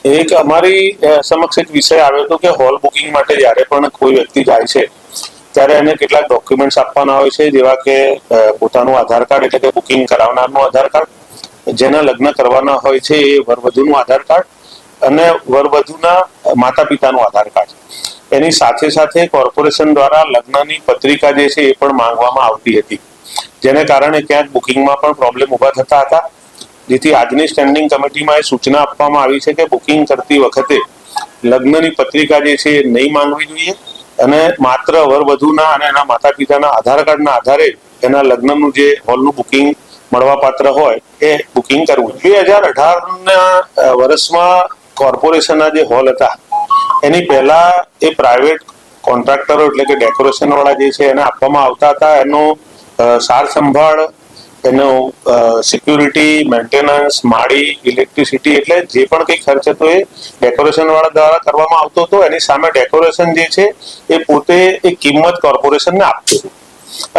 એક અમારી સમક્ષ એક વિષય આવ્યો હતો કે હોલ બુકિંગ માટે જ્યારે પણ કોઈ વ્યક્તિ જાય છે ત્યારે એને કેટલાક ડોક્યુમેન્ટ્સ આપવાના હોય છે, જેવા કે પોતાનું આધાર કાર્ડ એટલે કે બુકિંગ કરાવનારનું આધાર કાર્ડ, જેના લગ્ન કરવાના હોય છે એ વરવધુનું આધાર કાર્ડ અને વરવધુના માતા પિતાનું આધાર કાર્ડ. એની સાથે સાથે કોર્પોરેશન દ્વારા લગ્નની પત્રિકા જે છે એ પણ માંગવામાં આવતી હતી, જેને કારણે ક્યાંક બુકિંગમાં પણ પ્રોબ્લેમ ઊભા થતા હતા. જેથી આજની સ્ટેન્ડિંગ કમિટીમાં એ સૂચના આપવામાં આવી છે કે બુકિંગ કરતી વખતે લગ્નની પત્રિકા જે છે એ નહીં માંગવી જોઈએ અને માત્ર વરવધુના અને એના માતા પિતાના આધાર કાર્ડના આધારે એના લગ્નનું જે હોલનું બુકિંગ મળવાપાત્ર હોય એ બુકિંગ કરવું. 2018ના વર્ષમાં કોર્પોરેશનના જે હોલ હતા એની પહેલા એ પ્રાઇવેટ કોન્ટ્રાક્ટરો એટલે કે ડેકોરેશન વાળા જે છે એને આપવામાં આવતા હતા. એનો સાર સંભાળ, એનો સિક્યુરિટી, મેન્ટેનન્સ, માળી, ઇલેક્ટ્રિસિટી એટલે જે પણ કંઈ ખર્ચ હતો એ ડેકોરેશન વાળા દ્વારા કરવામાં આવતો હતો. એની સામે ડેકોરેશન જે છે એ પોતે એ કિંમત કોર્પોરેશનને આપતું હતું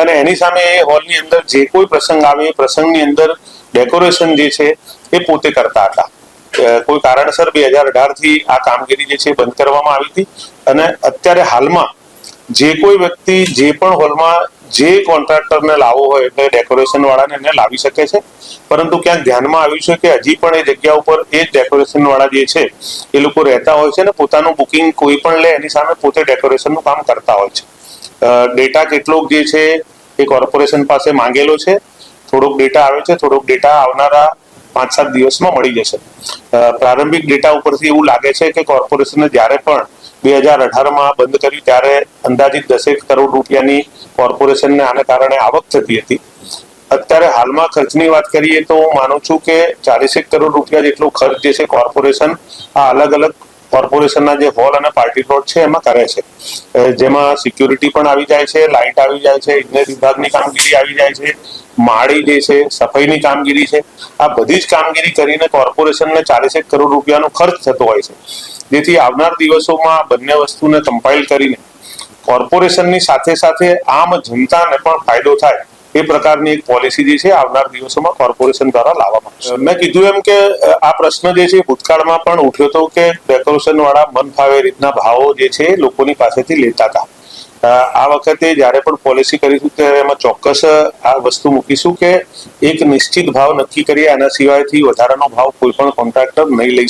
અને એની સામે એ હોલની અંદર જે કોઈ પ્રસંગ આવે એ પ્રસંગની અંદર ડેકોરેશન જે છે એ પોતે કરતા હતા. કોઈ કારણસર 2018થી આ કામગીરી જે છે બંધ કરવામાં આવી હતી અને અત્યારે હાલમાં જે કોઈ વ્યક્તિ જે પણ હોલમાં જે કોન્ટ્રાક્ટરને લાવવો હોય એટલે ડેકોરેશન વાળાને એને લાવી શકે છે, પરંતુ ક્યાંક ધ્યાનમાં આવ્યું છે કે હજી પણ એ જગ્યા ઉપર એ જ ડેકોરેશન વાળા જે છે એ લોકો રહેતા હોય છે ને પોતાનું બુકિંગ કોઈ પણ લે એની સામે પોતે ડેકોરેશનનું કામ કરતા હોય છે. ડેટા કેટલોક જે છે એ કોર્પોરેશન પાસે માંગેલો છે, થોડોક ડેટા આવે છે, થોડોક ડેટા આવનારા 5-7 દિવસમાં મળી જશે. પ્રારંભિક ડેટા ઉપરથી એવું લાગે છે કે કોર્પોરેશને જ્યારે પણ 2018માં બંધ કર્યું ત્યારે અંદાજિત 10 કરોડ રૂપિયાની કોર્પોરેશનને આને કારણે આવક થતી હતી. અત્યારે હાલમાં ખર્ચની વાત કરીએ તો હું માનું છું કે 40 કરોડ રૂપિયા જેટલો ખર્ચ જે છે કોર્પોરેશન આ અલગ અલગ કોર્પોરેશનના જે હોલ અને પાર્ટી પ્લોટ છે એમાં કરે છે, જેમાં સિક્યુરિટી પણ આવી જાય છે, લાઇટ આવી જાય છે, ઇજનેર વિભાગની કામગીરી આવી જાય છે, માળી જે છે, સફાઈની કામગીરી છે. આ બધી જ કામગીરી કરીને કોર્પોરેશનને 40 કરોડ રૂપિયાનો ખર્ચ થતો હોય છે. જેથી આવનાર દિવસોમાં બંને વસ્તુને કમ્પાઇલ કરીને કોર્પોરેશનની સાથે સાથે આમ જનતાને પણ ફાયદો થાય એ પ્રકારની એક પોલિસી જે છે આવનાર દિવસોમાં કોર્પોરેશન દ્વારા લાવવામાં આવશે. મેં કીધું એમ કે આ પ્રશ્ન જે છે ભૂતકાળમાં પણ ઉઠ્યો હતો કે ડેકોરેશન વાળા મન ફાવે રીતના ભાવો જે છે લોકોની પાસેથી લેતા હતા. આ વખતે જ્યારે પણ પોલિસી કરીશું ત્યારે એમાં ચોક્કસ આ વસ્તુ મૂકીશું કે એક નિશ્ચિત ભાવ નક્કી કરીએ, આના સિવાયથી વધારાનો ભાવ કોઈ પણ કોન્ટ્રાક્ટર નહીં લઈ શકે.